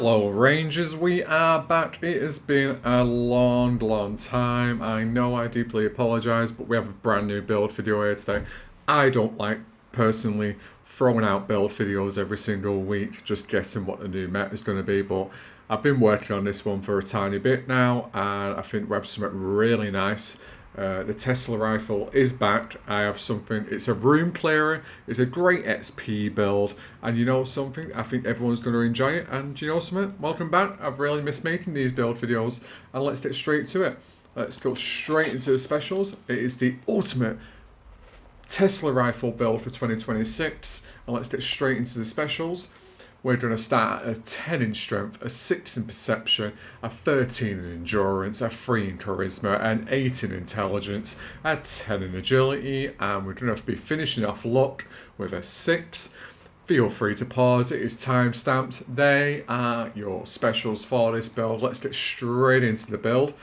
Hello Rangers, we are back. It has been a long time. I know I deeply apologise, but we have a brand new build video here today. I don't like, personally, throwing out build videos every single week, just guessing what the new meta is going to be, but I've been working on this one for a tiny bit now, and I think we have something really nice. The Tesla rifle is back. I have something, it's a room clearer, it's a great XP build, and you know something, I think everyone's going to enjoy it. And you know something, welcome back. I've really missed making these build videos, and let's get straight to it. Let's go straight into the specials. It is the ultimate Tesla rifle build for 2026, and let's get straight into the specials. We're going to start at a 10 in strength, a 6 in perception, a 13 in endurance, a 3 in charisma, an 8 in intelligence, a 10 in agility, and we're going to be finishing off luck with a 6. Feel free to pause, it is time stamped. They are your specials for this build. Let's get straight into the build.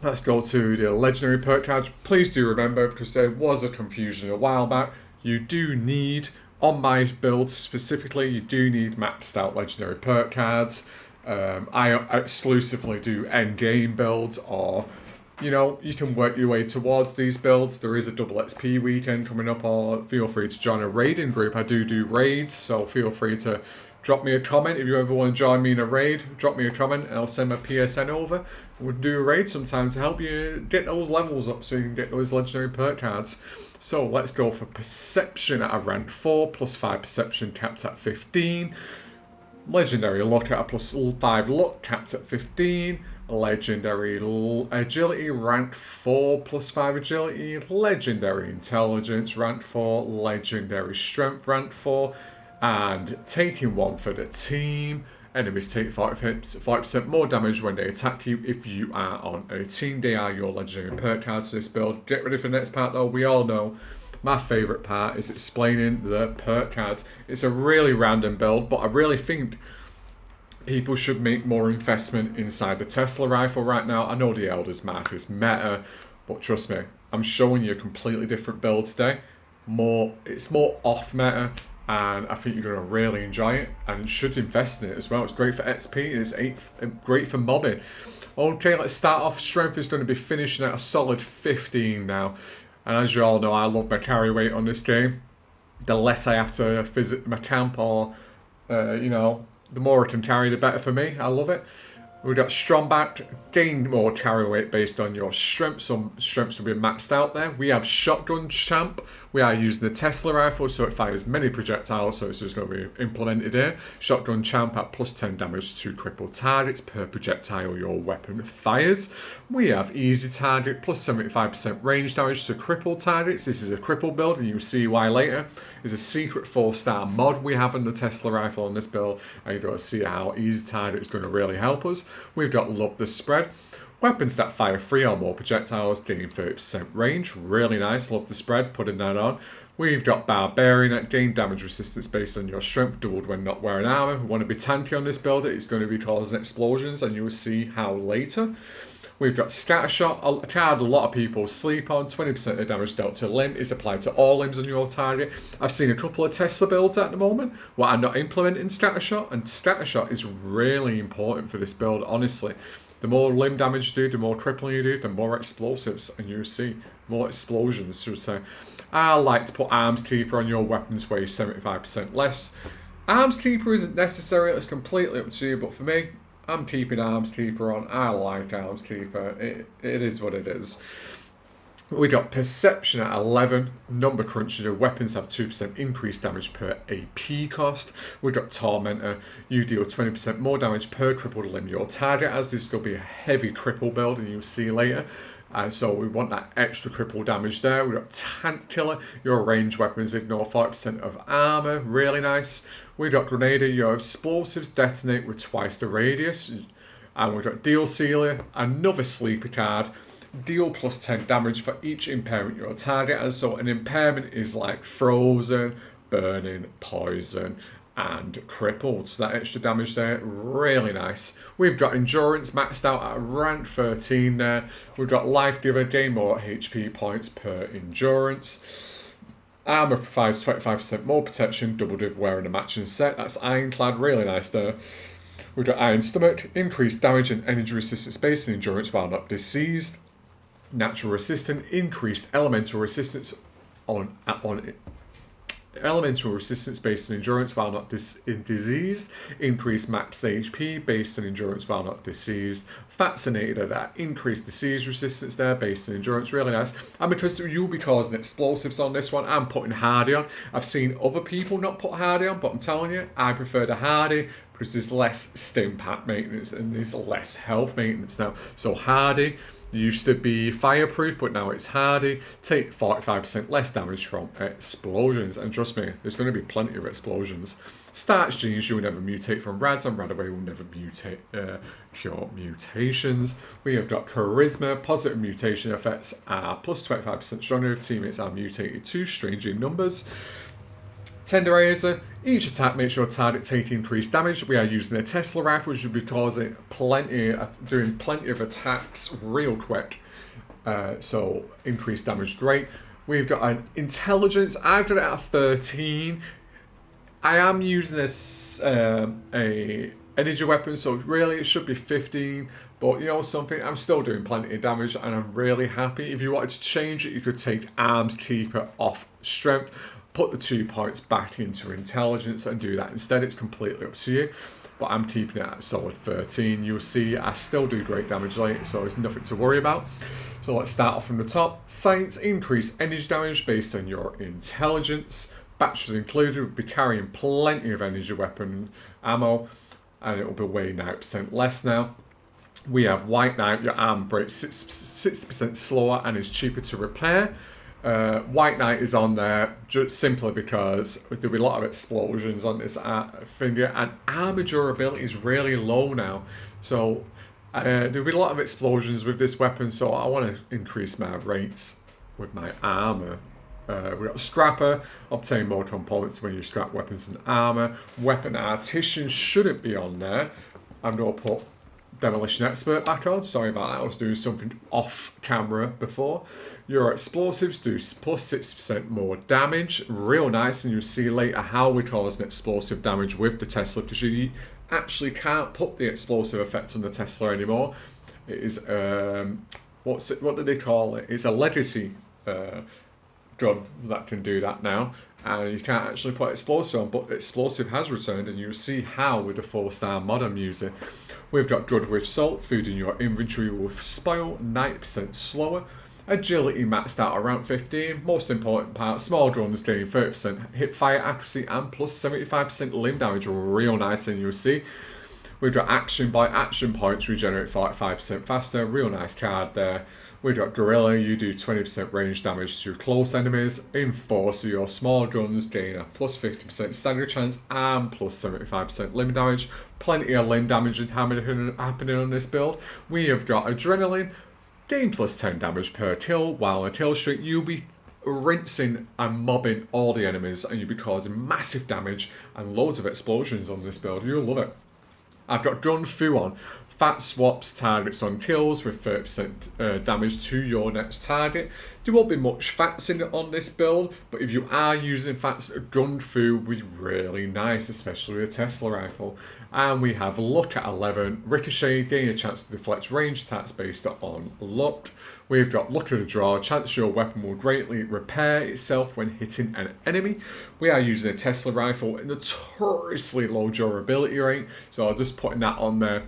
Let's go to the Legendary Perk Cards. Please do remember, because there was a confusion a while back, you do need, on my build specifically, you do need maxed out Legendary Perk Cards. I exclusively do end game builds, or you know, you can work your way towards these builds. There is a double XP weekend coming up, or feel free to join a raiding group. I do raids, so feel free to drop me a comment if you ever want to join me in a raid. Drop me a comment and I'll send my PSN over. We'll do a raid sometime to help you get those levels up so you can get those legendary perk cards. So let's go for perception at a rank 4, plus 5 perception capped at 15. Legendary luck at a plus 5 luck capped at 15. Legendary agility rank 4 plus 5 agility. Legendary intelligence rank 4. Legendary strength rank 4. And taking one for the team. Enemies take 40% more damage when they attack you if you are on a team. They are your legendary perk cards for this build. Get ready for the next part though. We all know my favourite part is explaining the perk cards. It's a really random build, but I really think people should make more investment inside the Tesla rifle right now. I know the Elder's Mark is meta, but trust me, I'm showing you a completely different build today. It's more off meta, and I think you're going to really enjoy it, and should invest in it as well. It's great for XP, it's great for mobbing. Okay, let's start off. Strength is going to be finishing at a solid 15 now, and as you all know, I love my carry weight on this game. The less I have to visit my camp, or the more I can carry, the better for me. I love it. We've got strong back, gain more carry weight based on your strength. Some strengths will be maxed out there. We have shotgun champ. We are using the Tesla rifle, so it fires many projectiles, so it's just going to be implemented here. Shotgun champ at plus 10 damage to crippled targets per projectile your weapon fires. We have easy target, plus 75% range damage to crippled targets. This is a cripple build, and you'll see why later. It's a secret 4-star mod we have in the Tesla rifle on this build, and you're going to see how easy target is going to really help us. We've got Love the Spread. Weapons that fire 3 or more projectiles gain 30% range. Really nice. Love the spread. Putting that on. We've got Barbarian that gain damage resistance based on your strength, doubled when not wearing armor. We want to be tanky on this build. It's going to be causing explosions, and you'll see how later. We've got Scattershot, a card a lot of people sleep on. 20% of damage dealt to limb is applied to all limbs on your target. I've seen a couple of Tesla builds at the moment where I'm not implementing Scattershot, and Scattershot is really important for this build, honestly. The more limb damage you do, the more crippling you do, the more explosives, and you see more explosions, should I say. I like to put Arms Keeper on your weapons weigh 75% less. Arms Keeper isn't necessary, it's completely up to you, but for me, I'm keeping Arms Keeper on. I like Arms Keeper. It is what it is. We got Perception at 11. Number cruncher. Weapons have 2% increased damage per AP cost. We got Tormentor. You deal 20% more damage per crippled limb your target, as this will be a heavy cripple build, and you'll see later. So we want that extra cripple damage there. We've got Tank Killer. Your ranged weapons ignore 40% of armor. Really nice. We've got Grenadier. Your explosives detonate with twice the radius. And we've got Deal Sealer. Another sleeper card. Deal plus 10 damage for each impairment your target has. So an impairment is like frozen, burning, poison, and crippled. So that extra damage there, really nice. We've got endurance maxed out at rank 13 there. We've got life giver, gain more HP points per endurance. Armour provides 25% more protection, doubled if wearing a matching set. That's Ironclad, really nice there. We've got Iron Stomach, increased damage and energy resistance based on endurance while not diseased. Natural Resistant, increased elemental resistance on elemental resistance based on endurance while not diseased. Increased max HP based on endurance while not diseased. Fascinated at that. Increased disease resistance there based on endurance. Really nice. And because you'll be causing explosives on this one, I'm putting Hardy on. I've seen other people not put Hardy on, but I'm telling you, I prefer the Hardy because there's less stim pack maintenance and there's less health maintenance now. So Hardy used to be fireproof, but now it's hardy. Take 45% less damage from explosions. And trust me, there's going to be plenty of explosions. Starch genes, you'll never mutate from rads, and Radaway will never mutate cure mutations. We have got charisma, positive mutation effects are plus 25% stronger if teammates are mutated to strange in numbers. Tenderizer, each attack makes your target take increased damage. We are using a Tesla rifle, which will be causing doing plenty of attacks real quick. So increased damage, great. We've got an intelligence. I've got it at 13. I am using this a energy weapon, so really it should be 15. But you know something, I'm still doing plenty of damage, and I'm really happy. If you wanted to change it, you could take Arms Keeper off strength, put the 2 points back into intelligence and do that instead. It's completely up to you, but I'm keeping it at a solid 13. You'll see I still do great damage later, so there's nothing to worry about. So let's start off from the top. Science, increase energy damage based on your intelligence. Batteries included, will be carrying plenty of energy weapon ammo, and it will be weighing 9% less now. We have White Knight, your arm breaks 60% slower and is cheaper to repair. White Knight is on there just simply because there'll be a lot of explosions on this finger, and armor durability is really low now. So there'll be a lot of explosions with this weapon, so I want to increase my rates with my armor. We've got Scrapper, obtain more components when you scrap weapons and armor. Weapon Artisan shouldn't be on there. I'm going to put Demolition Expert back on. Sorry about that, I was doing something off camera before. Your explosives do plus 6% more damage. Real nice, and you'll see later how we cause an explosive damage with the Tesla, because you actually can't put the explosive effects on the Tesla anymore. It is, what do they call it? It's a legacy gun that can do that now, and you can't actually put explosive on, but explosive has returned, and you'll see how with the 4-star mod I'm using. We've got good with salt, food in your inventory with S.P.E.C.I.A.L, 90% slower, agility maxed out around 15, most important part, small drones gain 30% hip fire accuracy and plus 75% limb damage, real nice, and you'll see. We've got action points regenerate 45% faster, real nice card there. We've got Gorilla, you do 20% range damage to close enemies. Enforcer, your small guns gain a plus 50% stagger chance and plus 75% limb damage. Plenty of limb damage happening on this build. We have got Adrenaline, gain plus 10 damage per kill. While on a kill streak, you'll be rinsing and mobbing all the enemies, and you'll be causing massive damage and loads of explosions on this build. You'll love it. I've got Gun Fu on. Fat swaps targets on kills with 30% damage to your next target. There won't be much fats in it on this build, but if you are using fats, Gun Fu will be really nice, especially with a Tesla rifle. And we have Luck at 11. Ricochet, gain a chance to deflect range attacks based on luck. We've got Luck of the Draw, chance your weapon will greatly repair itself when hitting an enemy. We are using a Tesla rifle, notoriously low durability rate, so I'm just putting that on there.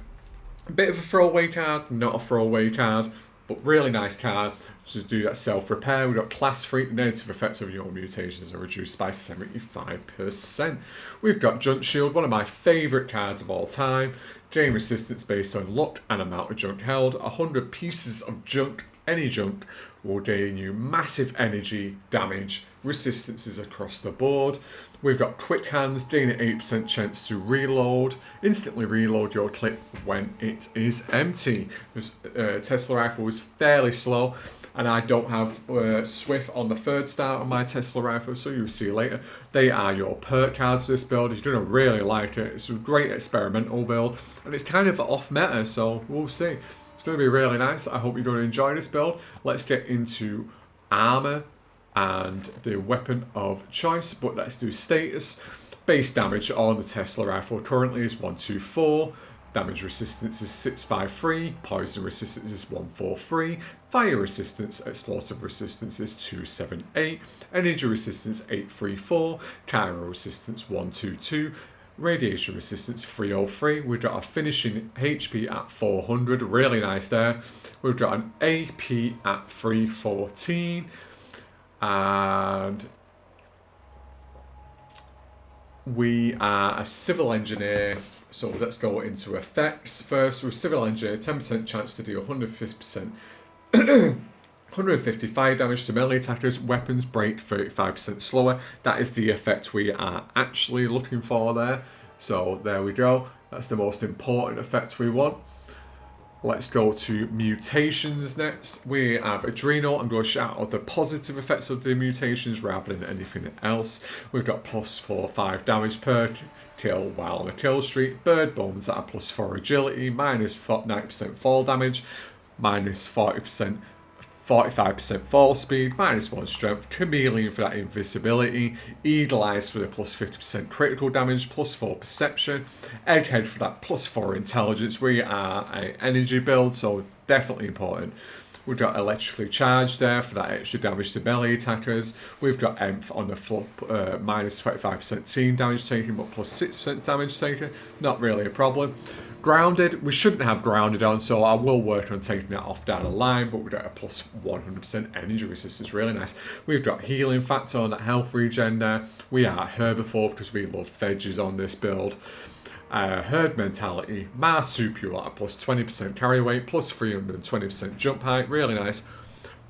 A bit of a throwaway card, not a throwaway card, but really nice card to do that self-repair. We've got class 3, negative effects of your mutations are reduced by 75%. We've got Junk Shield, one of my favourite cards of all time. Gain resistance based on luck and amount of junk held. 100 pieces of junk, any junk, will gain you massive energy, damage, resistances across the board. We've got Quick Hands, gain an 8% chance to reload. Instantly reload your clip when it is empty. This Tesla rifle is fairly slow, and I don't have Swift on the 3rd star on my Tesla rifle, so you'll see later. They are your perk cards for this build. You're going to really like it. It's a great experimental build, and it's kind of off meta, so we'll see. It's going to be really nice. I hope you're going to enjoy this build. Let's get into armor and the weapon of choice, but let's do status. Base damage on the Tesla rifle currently is 124, damage resistance is 653, poison resistance is 143, fire resistance, explosive resistance is 278, energy resistance 834, gyro resistance 122, radiation resistance 303. We've got a finishing HP at 400, really nice there. We've got an AP at 314, and we are a civil engineer, so let's go into effects first. With civil engineer, 10% chance to deal 150%, 150 fire damage to melee attackers. Weapons break 35% slower. That is the effect we are actually looking for there. So there we go. That's the most important effect we want. Let's go to mutations next. We have Adrenal. I'm going to shout out the positive effects of the mutations rather than anything else. We've got +4/5 damage per kill while on a kill streak. Bird Bones at a +4 agility, minus 90% fall damage, minus 40%. 45% fall speed, -1 strength, Chameleon for that invisibility, Eagle Eyes for the +50% critical damage, +4 perception, Egghead for that +4 intelligence. We are an energy build, so definitely important. We've got electrically charged there for that extra damage to melee attackers. We've got Emph on the flip, -25% team damage taken, but +6% damage taken. Not really a problem. Grounded, we shouldn't have grounded on, so I will work on taking that off down the line, but we've got a +100% energy resistance, really nice. We've got healing factor on that health regen there. We are herbivore because we love veggies on this build. Herd mentality, marsupial at a +20% carry weight, +320% jump height, really nice.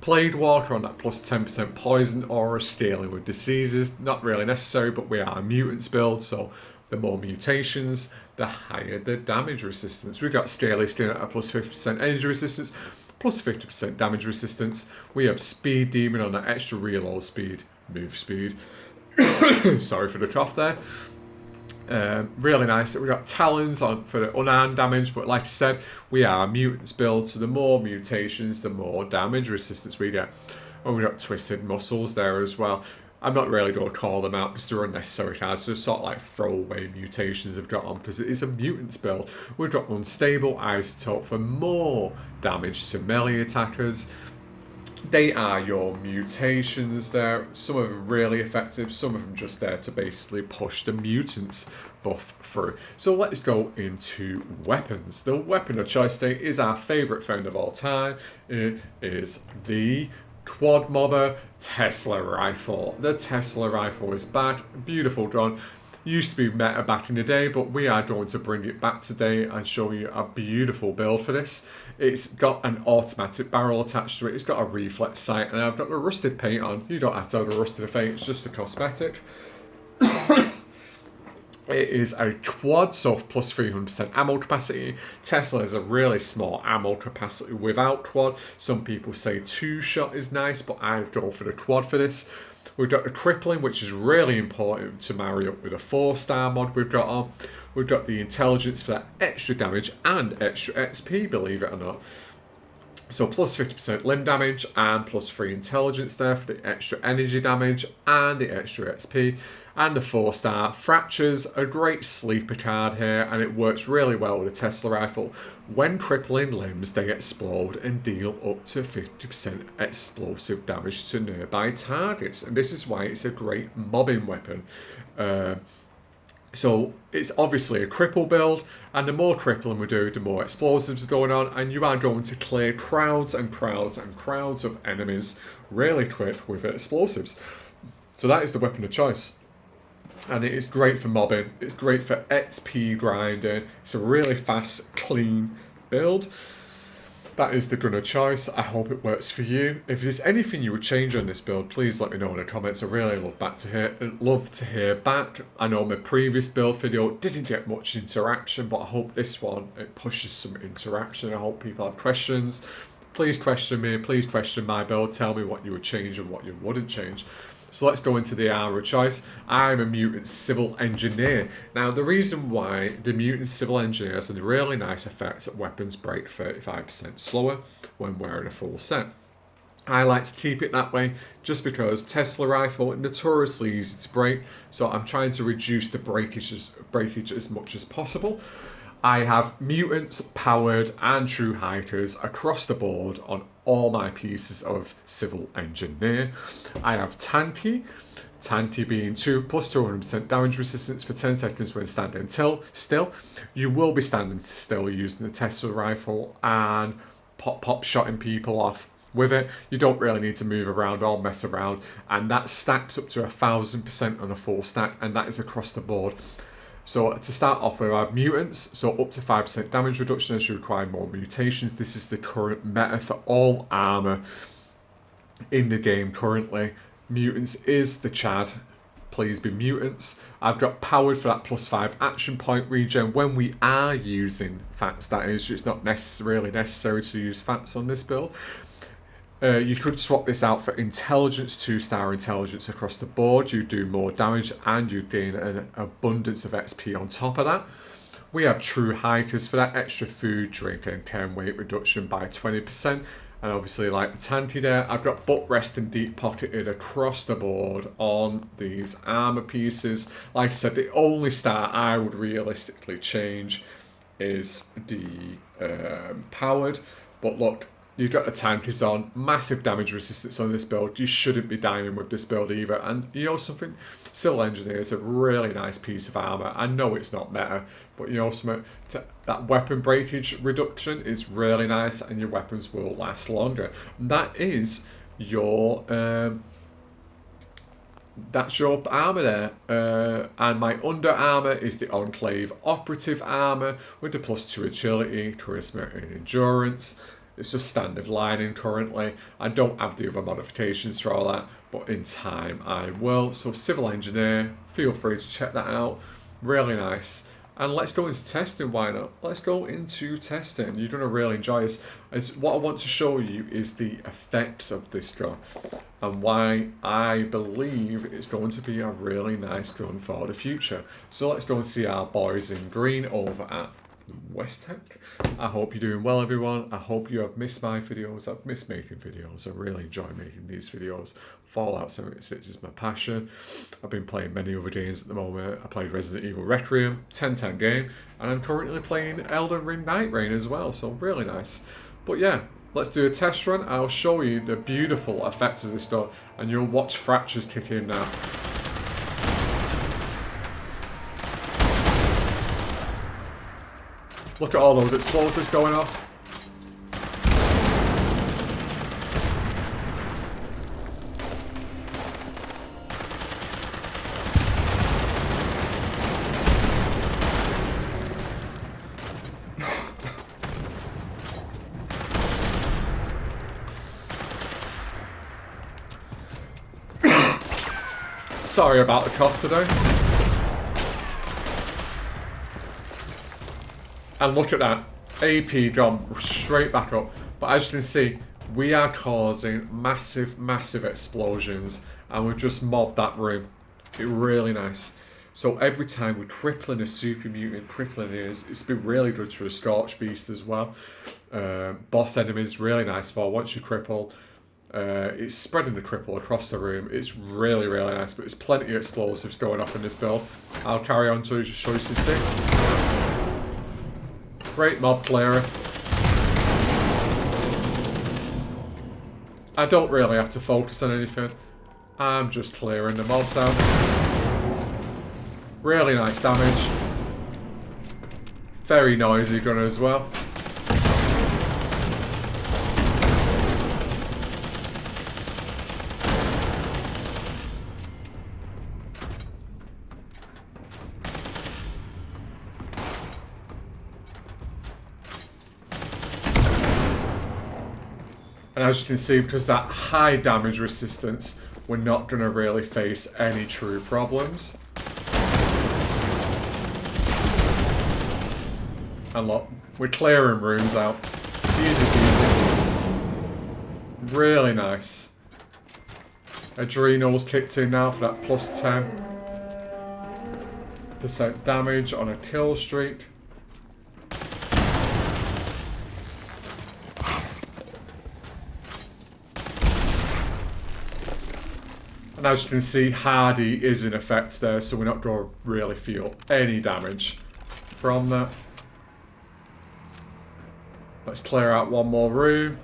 Plague Walker on that +10% poison aura, scaling with diseases, not really necessary, but we are a mutants build, so the more mutations, the higher the damage resistance. We've got Scaly Skin at a +50% energy resistance, +50% damage resistance. We have Speed Demon on that extra reload speed, move speed. Sorry for the cough there. Really nice. We've got Talons on for the unarmed damage, but like I said, we are a mutants build, so the more mutations, the more damage resistance we get. And we've got Twisted Muscles there as well. I'm not really going to call them out because they're unnecessary cards, so sort of like throwaway mutations I've got on because it is a mutants build. We've got Unstable Isotope for more damage to melee attackers. They are your mutations there. Some of them really effective, some of them just there to basically push the mutants buff through. So let's go into weapons. The weapon of choice today is our favourite friend of all time. It is the Quad Mobber Tesla Rifle. The Tesla Rifle is back, beautiful gun. Used to be meta back in the day, but we are going to bring it back today and show you a beautiful build for this. It's got an automatic barrel attached to it, it's got a reflex sight, and I've got the rusted paint on. You don't have to have the rusted paint, it's just a cosmetic. It is a quad, so +300% ammo capacity. Tesla is a really small ammo capacity without quad. Some people say 2-shot is nice, but I'd go for the quad for this. We've got the crippling, which is really important to marry up with a 4-star mod we've got on. We've got the intelligence for that extra damage and extra XP, believe it or not. So +50% limb damage and +3 intelligence there for the extra energy damage and the extra XP. And the 4-star Fractures, a great sleeper card here, and it works really well with a Tesla rifle. When crippling limbs, they explode and deal up to 50% explosive damage to nearby targets. And this is why it's a great mobbing weapon. So it's obviously a cripple build, and the more crippling we do, the more explosives are going on, and you are going to clear crowds and crowds and crowds of enemies really quick with explosives. So that is the weapon of choice. And it is great for mobbing, it's great for XP grinding, it's a really fast, clean build. That is the gun of choice. I hope it works for you. If there's anything you would change on this build, please let me know in the comments. I really love to hear back. I know my previous build video didn't get much interaction, but I hope this one, it pushes some interaction. I hope people have questions. Please question me, please question my build. Tell me what you would change and what you wouldn't change. So let's go into the armor choice. I'm a mutant civil engineer. Now, the reason why the mutant civil engineer has a really nice effect that weapons break 35% slower when wearing a full set. I like to keep it that way just because Tesla rifle notoriously easy to break, so I'm trying to reduce the breakage as much as possible. I have mutants, powered, and true hikers across the board on all my pieces of civil engineer. I have tanky being 2 plus 200% damage resistance for 10 seconds when standing still. You will be standing still using the Tesla rifle and pop shotting people off with it. You don't really need to move around or mess around, and that stacks up to 1000% on a full stack, and that is across the board. So to start off with, I have mutants, so up to 5% damage reduction as you require more mutations. This is the current meta for all armor in the game currently. Mutants is the Chad. Please be mutants. I've got powered for that +5 action point regen when we are using fats. That is, it's not necessarily necessary to use fats on this build. You could swap this out for intelligence, 2-star intelligence across the board. You do more damage and you gain an abundance of XP on top of that. We have true hikers for that extra food, drink, and chem weight reduction by 20%. And obviously, like the tanky there, I've got butt rest and deep pocketed across the board on these armor pieces. Like I said, the only star I would realistically change is the powered. But look, you've got the tankers on, massive damage resistance on this build. You shouldn't be dying with this build either. And you know something? Civil Engineer is a really nice piece of armor. I know it's not meta, but you know something? That weapon breakage reduction is really nice, and your weapons will last longer. And that is your that's your armor there. And my under armor is the Enclave operative armor with the +2 agility, charisma, and endurance. It's just standard lining currently. I don't have the other modifications for all that, but in time I will. So Civil Engineer, feel free to check that out. Really nice. And let's go into testing, why not? Let's go into testing. You're going to really enjoy this. What I want to show you is the effects of this gun and why I believe it's going to be a really nice gun for the future. So let's go and see our boys in green over at West Tech. I hope you're doing well, everyone. I hope you have missed my videos. I've missed making videos. I really enjoy making these videos. Fallout 76 is my passion. I've been playing many other games at the moment. I played Resident Evil Requiem, 10-10 game, and I'm currently playing Elden Ring Night Rain as well, so really nice. But yeah, let's do a test run. I'll show you the beautiful effects of this gun, and you'll watch fractures kick in now. Look at all those explosives going off. Sorry about the cough today. And look at that, AP gone straight back up. But as you can see, we are causing massive explosions, and we've just mobbed that room. It's really nice. So every time we're crippling a super mutant, crippling ears, it's been really good for a Scorch Beast as well. Boss enemies, really nice for once you cripple. It's spreading the cripple across the room. It's really nice, but there's plenty of explosives going off in this build. I'll carry on to show you some. Great mob clearer. I don't really have to focus on anything. I'm just clearing the mobs out. Really nice damage. Very noisy gun as well. And as you can see, because that high damage resistance, we're not going to really face any true problems. And look, we're clearing rooms out. Easy peasy. Really nice. Adrenals kicked in now for that plus 10% damage on a kill streak. And as you can see, Hardy is in effect there, so we're not going to really feel any damage from that. Let's clear out one more room.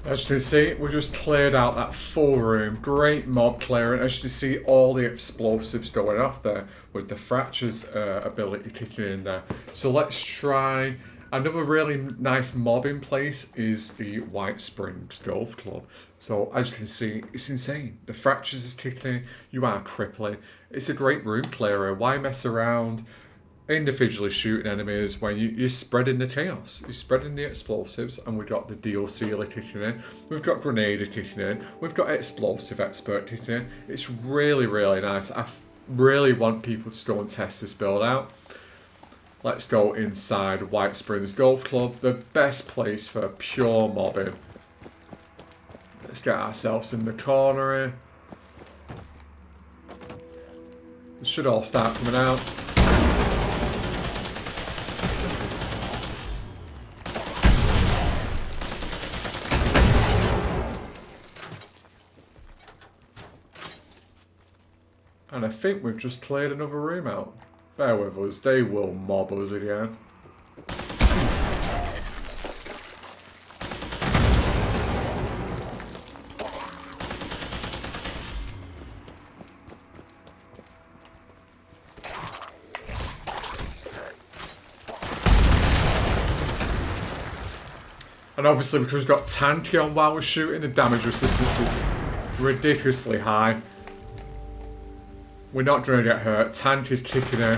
As you can see, we just cleared out that full room. Great mob clearing. As you can see, all the explosives going off there with the fractures ability kicking in there. So let's try. Another really nice mob in place is the White Springs Golf Club. So as you can see, it's insane. The fractures is kicking in. You are crippling. It's a great room clearer. Why mess around? Individually shooting enemies when you're spreading the chaos, you're spreading the explosives, and we've got the deal sealer kicking in, we've got grenader kicking in, we've got explosive expert kicking in. It's really, really nice. I really want people to go and test this build out. Let's go inside White Springs Golf Club, the best place for pure mobbing. Let's get ourselves in the corner here. It should all start coming out. And I think we've just cleared another room out. Bear with us, they will mob us again. And obviously because we've got tanky on while we're shooting, the damage resistance is ridiculously high. We're not going to get hurt. Tank is kicking in.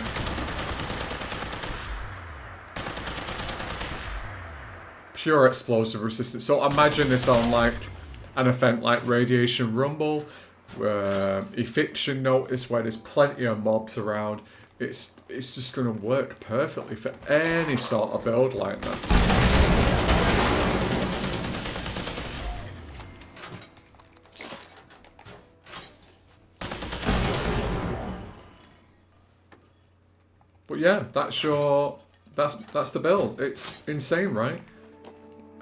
Pure explosive resistance. So imagine this on like an event like Radiation Rumble, Eviction Notice, where there's plenty of mobs around. It's just going to work perfectly for any sort of build like that. But yeah, that's the build. It's insane, right?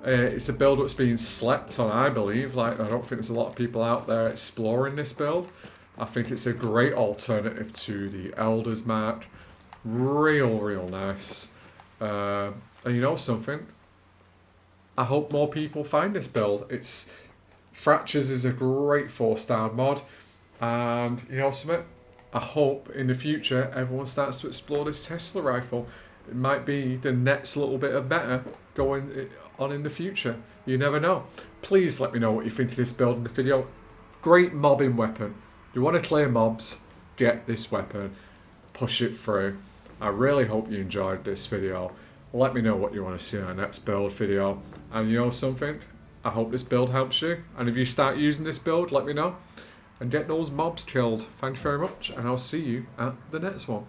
It's a build that's being slept on, I believe. Like, I don't think there's a lot of people out there exploring this build. I think it's a great alternative to the Elders Mark. Real nice. And you know something? I hope more people find this build. Fractures is a great 4-star mod. And you know something? I hope in the future everyone starts to explore this Tesla rifle. It might be the next little bit of better going on in the future. You never know. Please let me know what you think of this build in the video. Great mobbing weapon. You want to clear mobs, get this weapon. Push it through. I really hope you enjoyed this video. Let me know what you want to see in our next build video. And you know something? I hope this build helps you. And if you start using this build, let me know. And get those mobs killed. Thank you very much, and I'll see you at the next one.